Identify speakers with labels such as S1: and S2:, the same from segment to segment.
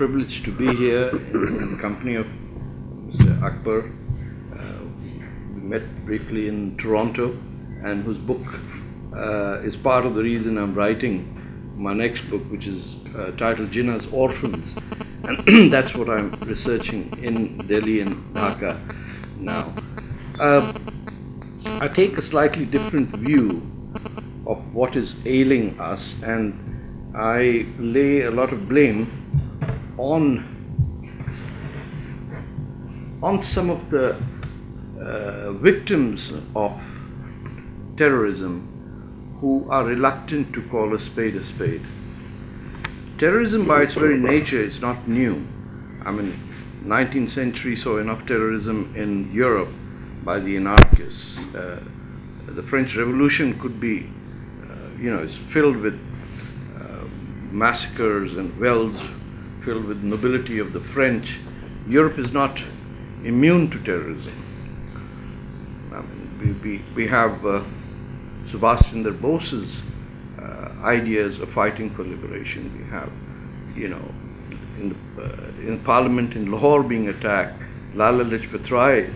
S1: privileged to be here in the company of Mr. Akbar. We met briefly in Toronto, and whose book is part of the reason I'm writing my next book, which is titled Jinnah's Orphans. And that's what I'm researching in Delhi and Dhaka now. I take a slightly different view of what is ailing us, and I lay a lot of blame on some of the victims of terrorism who are reluctant to call a spade a spade. Terrorism by its very nature is not new. I mean, 19th century saw enough terrorism in Europe by the anarchists. The French Revolution could be, it's filled with massacres and wells filled with nobility of the French. Europe is not immune to terrorism. I mean, we have Subhash Chandra Bose's ideas of fighting for liberation. We have, in Parliament in Lahore being attacked, Lala Lajpat Rai's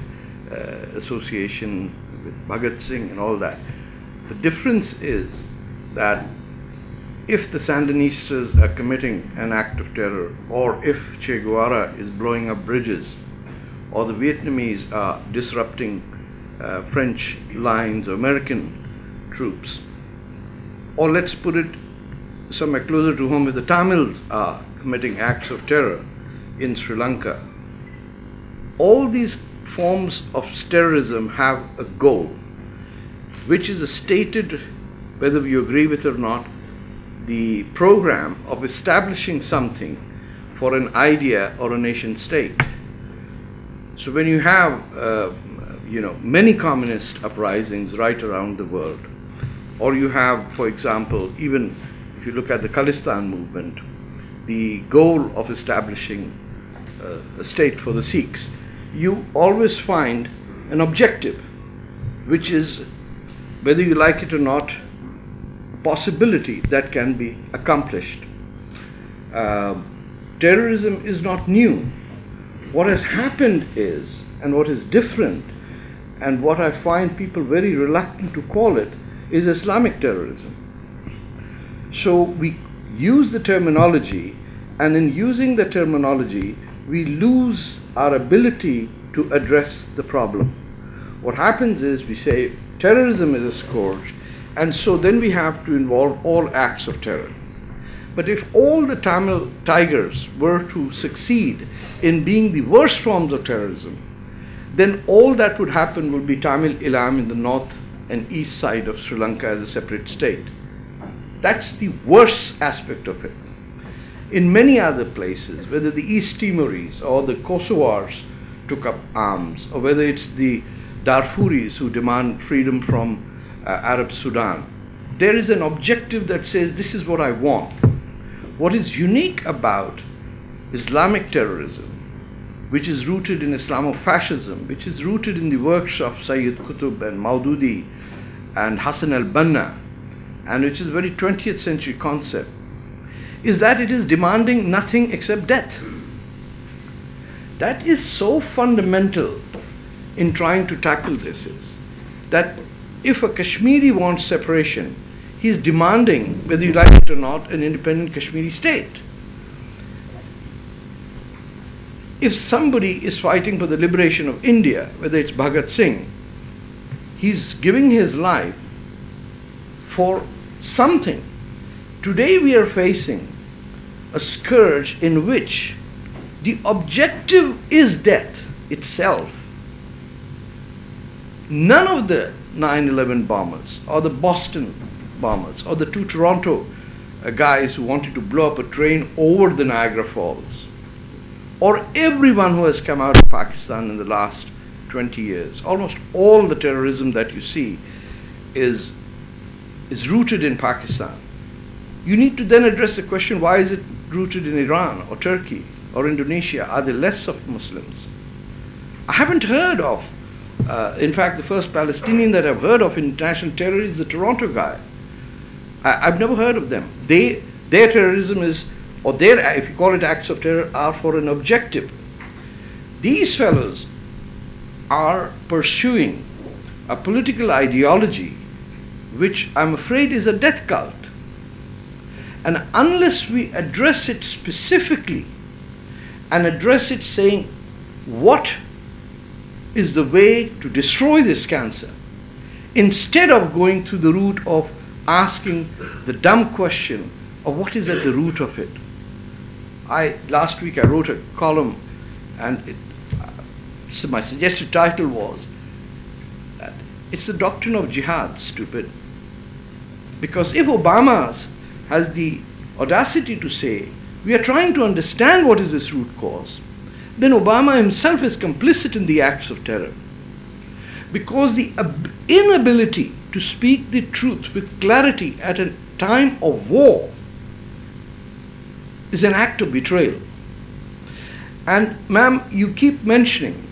S1: association with Bhagat Singh and all that. The difference is that if the Sandinistas are committing an act of terror, or if Che Guevara is blowing up bridges, or the Vietnamese are disrupting French lines or American troops, or let's put it somewhere closer to home, if the Tamils are committing acts of terror in Sri Lanka, all these forms of terrorism have a goal, which is a stated, whether you agree with it or not, the program of establishing something for an idea or a nation state. So when you have many communist uprisings right around the world, or you have, for example, even if you look at the Khalistan movement, the goal of establishing a state for the Sikhs, you always find an objective, which is, whether you like it or not, a possibility that can be accomplished. Terrorism is not new. What has happened is, and what is different, and what I find people very reluctant to call it, is Islamic terrorism. So we use the terminology, and in using the terminology, we lose our ability to address the problem. What happens is we say terrorism is a scourge, and so then we have to involve all acts of terror. But if all the Tamil tigers were to succeed in being the worst forms of terrorism, then all that would happen would be Tamil Eelam in the north and east side of Sri Lanka as a separate state. That's the worst aspect of it. In many other places, whether the East Timorese or the Kosovars took up arms, or whether it's the Darfuris who demand freedom from Arab Sudan, there is an objective that says, this is what I want. What is unique about Islamic terrorism, which is rooted in Islamofascism, which is rooted in the works of Sayyid Qutb and Maududi and Hassan al-Banna, and which is a very 20th century concept, is that it is demanding nothing except death. That is so fundamental in trying to tackle this, is that if a Kashmiri wants separation, he is demanding, whether you like it or not, an independent Kashmiri state. If somebody is fighting for the liberation of India, whether it's Bhagat Singh, he's giving his life for something. Today we are facing a scourge in which the objective is death itself. None of the 9/11 bombers, or the Boston bombers, or the two Toronto guys who wanted to blow up a train over the Niagara Falls, or everyone who has come out of Pakistan in the last 20 years, almost all the terrorism that you see is rooted in Pakistan. You need to then address the question, why is it rooted in Iran or Turkey or Indonesia? Are there less of Muslims? I haven't heard of, in fact, the first Palestinian that I've heard of in international terror is the Toronto guy. I've never heard of them. Their terrorism is or their, if you call it acts of terror, are for an objective. These fellows are pursuing a political ideology which I'm afraid is a death cult. And unless we address it specifically and address it saying what is the way to destroy this cancer, instead of going through the route of asking the dumb question of what is at the root of it. Last week I wrote a column, and so my suggested title was that it's the doctrine of jihad, stupid. Because if Obama has the audacity to say, we are trying to understand what is this root cause, then Obama himself is complicit in the acts of terror. Because the inability to speak the truth with clarity at a time of war is an act of betrayal. And ma'am, you keep mentioning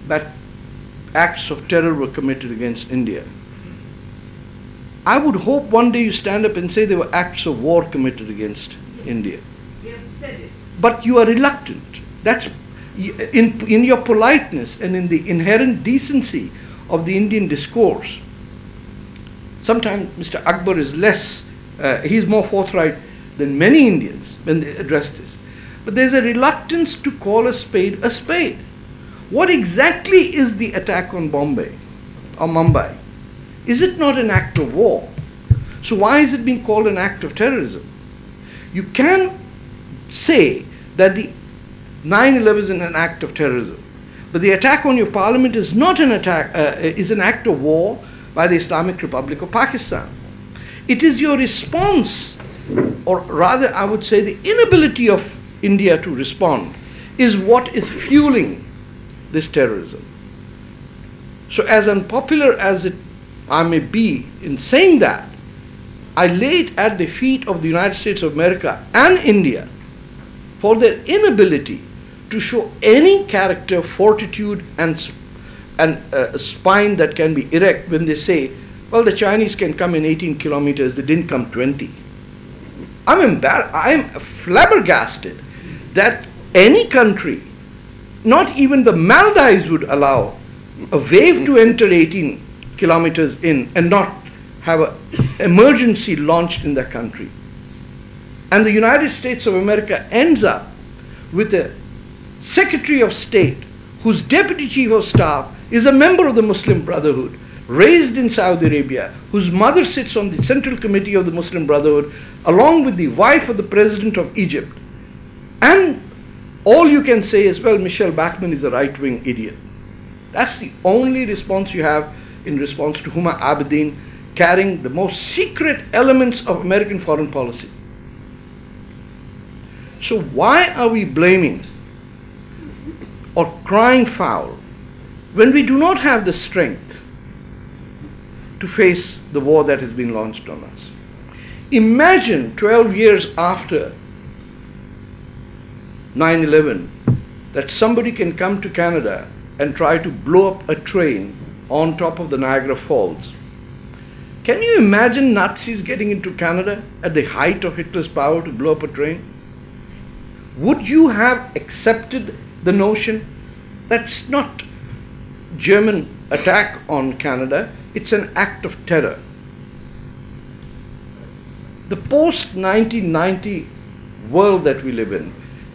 S1: that acts of terror were committed against India. I would hope one day you stand up and say there were acts of war committed against India.
S2: You have said it.
S1: But you are reluctant. That's in your politeness and in the inherent decency of the Indian discourse. Sometimes Mr. Akbar is less, he's more forthright than many Indians when they address this. But there's a reluctance to call a spade a spade. What exactly is the attack on Bombay or Mumbai? Is it not an act of war? So why is it being called an act of terrorism? You can say that the 9/11 is an act of terrorism, but the attack on your parliament is not an attack, is an act of war by the Islamic Republic of Pakistan. It is your response, or rather I would say the inability of India to respond, is what is fueling this terrorism. So as unpopular as I may be in saying that, I lay it at the feet of the United States of America and India for their inability to show any character, fortitude, and spine that can be erect when they say, well, the Chinese can come in 18 kilometers, they didn't come 20. I'm embarrassed, I'm flabbergasted that any country, not even the Maldives, would allow a wave to enter 18 kilometers in and not have an emergency launched in the country. And the United States of America ends up with a Secretary of State whose Deputy Chief of Staff is a member of the Muslim Brotherhood, raised in Saudi Arabia, whose mother sits on the Central Committee of the Muslim Brotherhood, along with the wife of the President of Egypt. And all you can say is, well, Michelle Bachmann is a right-wing idiot. That's the only response you have in response to Huma Abedin carrying the most secret elements of American foreign policy. So why are we blaming or crying foul when we do not have the strength to face the war that has been launched on us? Imagine 12 years after 9/11 that somebody can come to Canada and try to blow up a train on top of the Niagara Falls. Can you imagine Nazis getting into Canada at the height of Hitler's power to blow up a train? Would you have accepted the notion that's not German attack on Canada, it's an act of terror? The post-1990 world that we live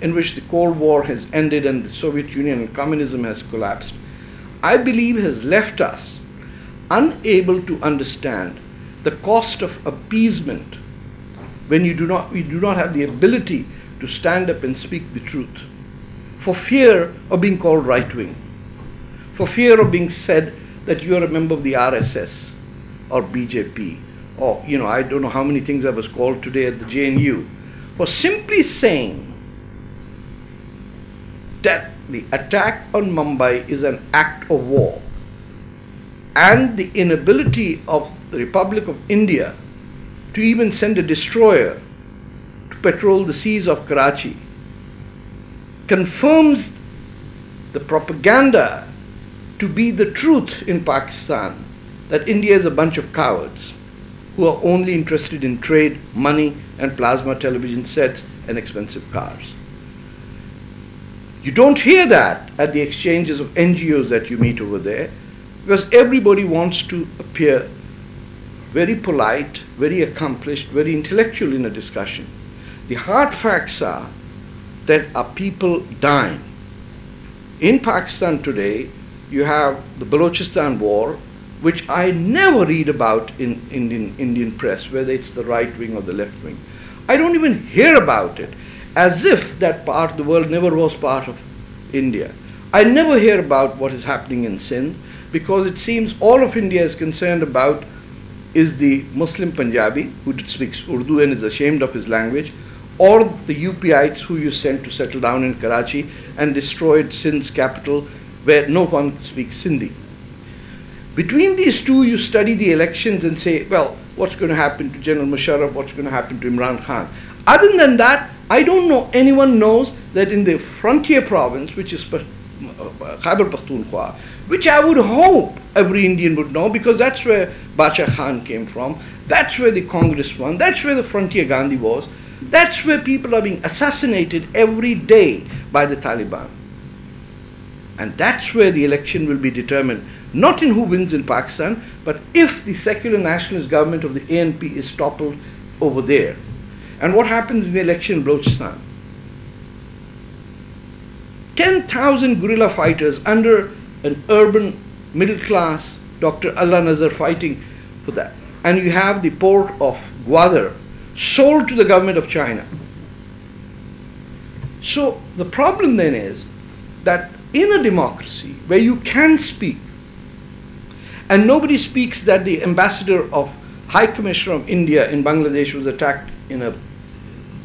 S1: in which the Cold War has ended and the Soviet Union and communism has collapsed, I believe has left us unable to understand the cost of appeasement when we do not have the ability to stand up and speak the truth, for fear of being called right-wing, for fear of being said that you are a member of the RSS or BJP, or I don't know how many things I was called today at the JNU, for simply saying that the attack on Mumbai is an act of war, and the inability of the Republic of India to even send a destroyer to patrol the seas of Karachi confirms the propaganda to be the truth in Pakistan, that India is a bunch of cowards who are only interested in trade, money, and plasma television sets and expensive cars. You don't hear that at the exchanges of NGOs that you meet over there, because everybody wants to appear very polite, very accomplished, very intellectual in a discussion. The hard facts are that are people dying. In Pakistan today, you have the Balochistan war, which I never read about in Indian press, whether it's the right wing or the left wing. I don't even hear about it, as if that part of the world never was part of India. I never hear about what is happening in Sindh, because it seems all of India is concerned about is the Muslim Punjabi who speaks Urdu and is ashamed of his language, or the UPites who you sent to settle down in Karachi and destroyed Sindh's capital, where no one speaks Sindhi. Between these two, you study the elections and say, well, what's going to happen to General Musharraf, what's going to happen to Imran Khan. Other than that, I don't know anyone knows that in the frontier province, which is Khyber Pakhtunkhwa, which I would hope every Indian would know, because that's where Bacha Khan came from, that's where the Congress won, that's where the frontier Gandhi was, that's where people are being assassinated every day by the Taliban. And that's where the election will be determined, not in who wins in Pakistan, but if the secular nationalist government of the ANP is toppled over there. And what happens in the election in Balochistan? 10,000 guerrilla fighters under an urban middle class Dr. Allah Nazar fighting for that. And you have the port of Gwadar sold to the government of China. So the problem then is that in a democracy where you can speak, and nobody speaks that the ambassador of High Commissioner of India in Bangladesh was attacked in a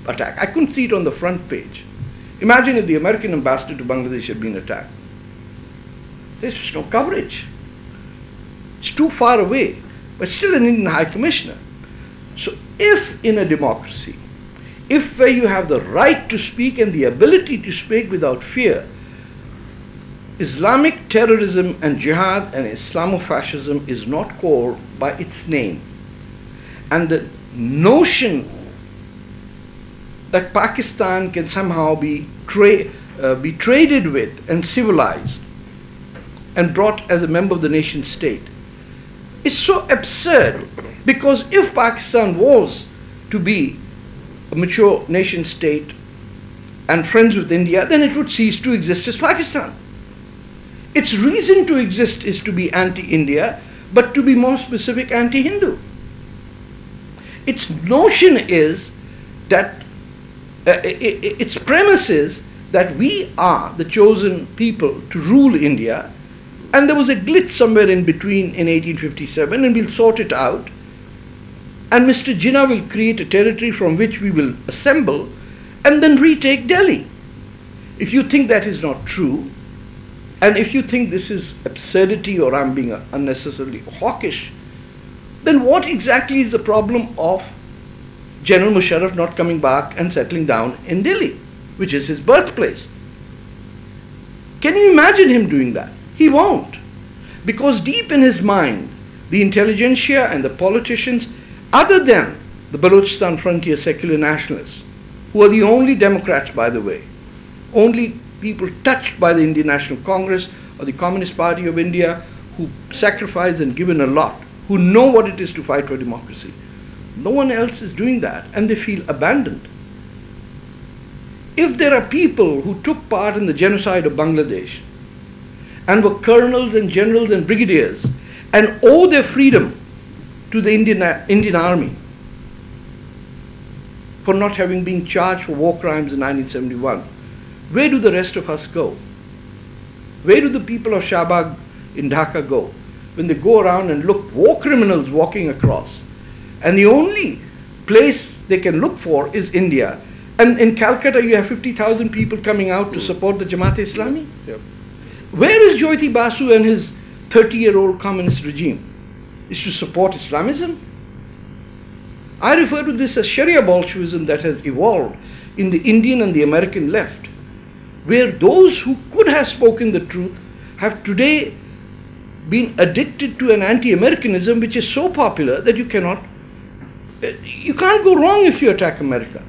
S1: attack. I couldn't see it on the front page. Imagine if the American ambassador to Bangladesh had been attacked. There's no coverage. It's too far away, but still an Indian High Commissioner. So if in a democracy, if where you have the right to speak and the ability to speak without fear, Islamic terrorism and jihad and Islamofascism is not called by its name, and the notion that Pakistan can somehow be traded with and civilized and brought as a member of the nation state is so absurd, because if Pakistan was to be a mature nation state and friends with India, then it would cease to exist as Pakistan. Its reason to exist is to be anti-India, but to be more specific, anti-Hindu. Its notion is that its premise is that we are the chosen people to rule India, and there was a glitch somewhere in between in 1857, and we'll sort it out, and Mr. Jinnah will create a territory from which we will assemble and then retake Delhi. If you think that is not true, and if you think this is absurdity or I'm being unnecessarily hawkish, then what exactly is the problem of General Musharraf not coming back and settling down in Delhi, which is his birthplace? Can you imagine him doing that? He won't. Because deep in his mind, the intelligentsia and the politicians, other than the Balochistan frontier secular nationalists, who are the only Democrats, by the way, only people touched by the Indian National Congress or the Communist Party of India, who sacrificed and given a lot, who know what it is to fight for democracy. No one else is doing that, and they feel abandoned. If there are people who took part in the genocide of Bangladesh and were colonels and generals and brigadiers and owe their freedom to the Indian Army for not having been charged for war crimes in 1971, where do the rest of us go? Where do the people of Shahbag in Dhaka go when they go around and look war criminals walking across? And the only place they can look for is India. And in Calcutta, you have 50,000 people coming out to support the Jamaat-e-Islami.
S2: Yep.
S1: Where is Jyoti Basu and his 30-year-old communist regime? Is to support Islamism? I refer to this as Sharia Bolshevism that has evolved in the Indian and the American left, where those who could have spoken the truth have today been addicted to an anti-Americanism which is so popular that you can't go wrong if you attack America.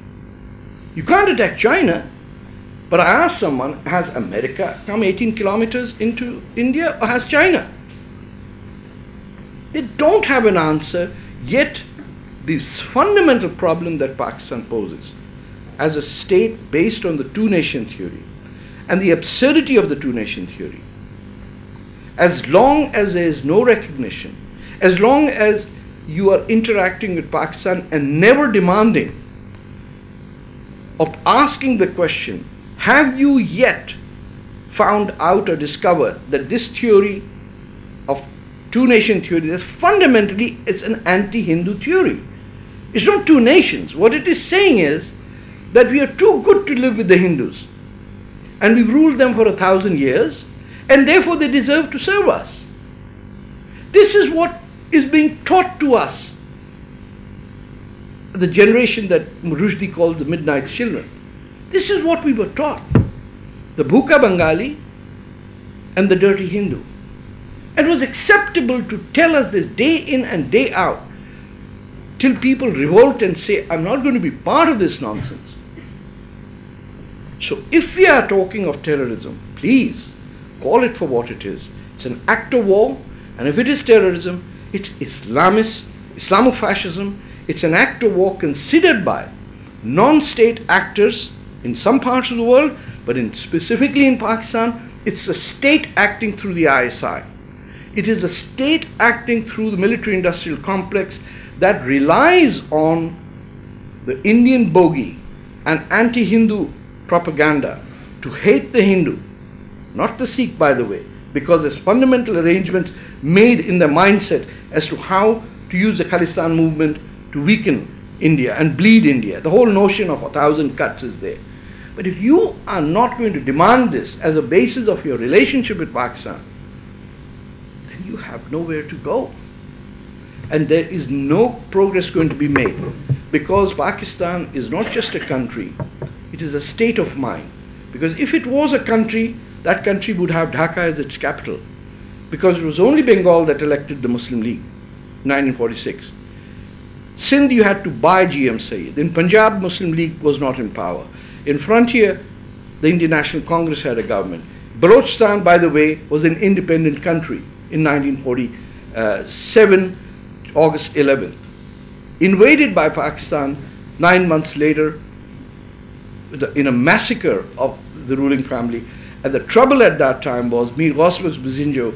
S1: You can't attack China. But I asked someone, has America come 18 kilometers into India or has China? They don't have an answer, yet this fundamental problem that Pakistan poses as a state based on the two-nation theory and the absurdity of the two-nation theory, as long as there is no recognition, as long as you are interacting with Pakistan and never demanding of asking the question, have you yet found out or discovered that this theory of two-nation theory is fundamentally it's an anti-Hindu theory. It's not two nations. What it is saying is that we are too good to live with the Hindus and we've ruled them for 1,000 years and therefore they deserve to serve us. This is what is being taught to us, the generation that Rushdie calls the midnight children. This is what we were taught. The Bhuka Bengali and the dirty Hindu. It was acceptable to tell us this day in and day out till people revolt and say, I'm not going to be part of this nonsense. So if we are talking of terrorism, please call it for what it is. It's an act of war, and if it is terrorism, it's Islamofascism. It's an act of war considered by non-state actors in some parts of the world, but specifically in Pakistan, it's a state acting through the ISI. It is a state acting through the military-industrial complex that relies on the Indian bogey and anti-Hindu propaganda to hate the Hindu, not the Sikh, by the way, because there's fundamental arrangements made in the mindset as to how to use the Khalistan movement to weaken India and bleed India. The whole notion of 1,000 cuts is there. But if you are not going to demand this as a basis of your relationship with Pakistan, then you have nowhere to go. And there is no progress going to be made, because Pakistan is not just a country, it is a state of mind. Because if it was a country, that country would have Dhaka as its capital, because it was only Bengal that elected the Muslim League in 1946. Sindh, you had to buy GM Sayyid. In Punjab, Muslim League was not in power. In Frontier, the Indian National Congress had a government. Balochistan, by the way, was an independent country in 1947, August 11th. Invaded by Pakistan 9 months later in a massacre of the ruling family. And the trouble at that time was Mir Ghosbaks Bizinjo,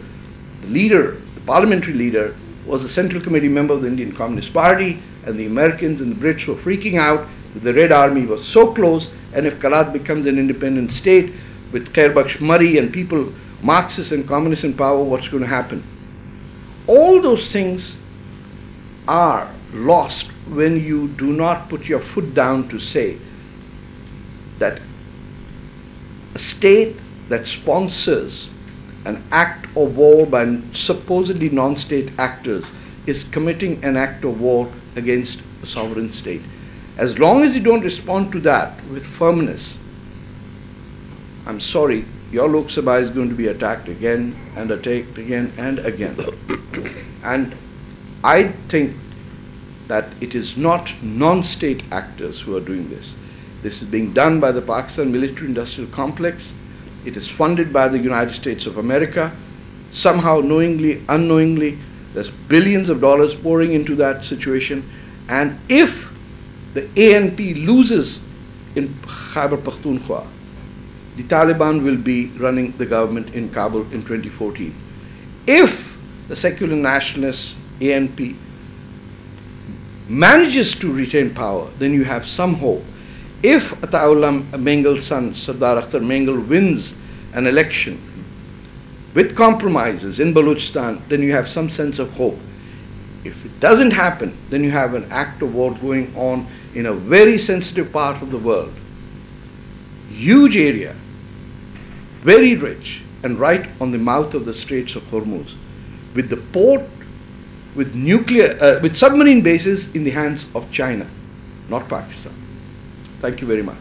S1: the leader, the parliamentary leader, was a Central Committee member of the Indian Communist Party, and the Americans and the Brits were freaking out that the Red Army was so close, and if Karat becomes an independent state with Khair Bakhsh Murray and people, Marxists and communists in power, what's going to happen? All those things are lost when you do not put your foot down to say that a state that sponsors an act of war by supposedly non-state actors is committing an act of war against a sovereign state. As long as you don't respond to that with firmness, I'm sorry, your Lok Sabha is going to be attacked again and attacked again and again. And I think that it is not non-state actors who are doing this. This is being done by the Pakistan military-industrial complex. It is funded by the United States of America. Somehow, knowingly, unknowingly, there's billions of dollars pouring into that situation. And if the ANP loses in Khyber Pakhtunkhwa, the Taliban will be running the government in Kabul in 2014. If the secular nationalist ANP manages to retain power, then you have some hope. If Ataullah Mengel's son, Sardar Akhtar Mengel, wins an election with compromises in Balochistan, then you have some sense of hope. If it doesn't happen, then you have an act of war going on in a very sensitive part of the world. Huge area, very rich, and right on the mouth of the Straits of Hormuz, with the port, with with submarine bases in the hands of China, not Pakistan. Thank you very much.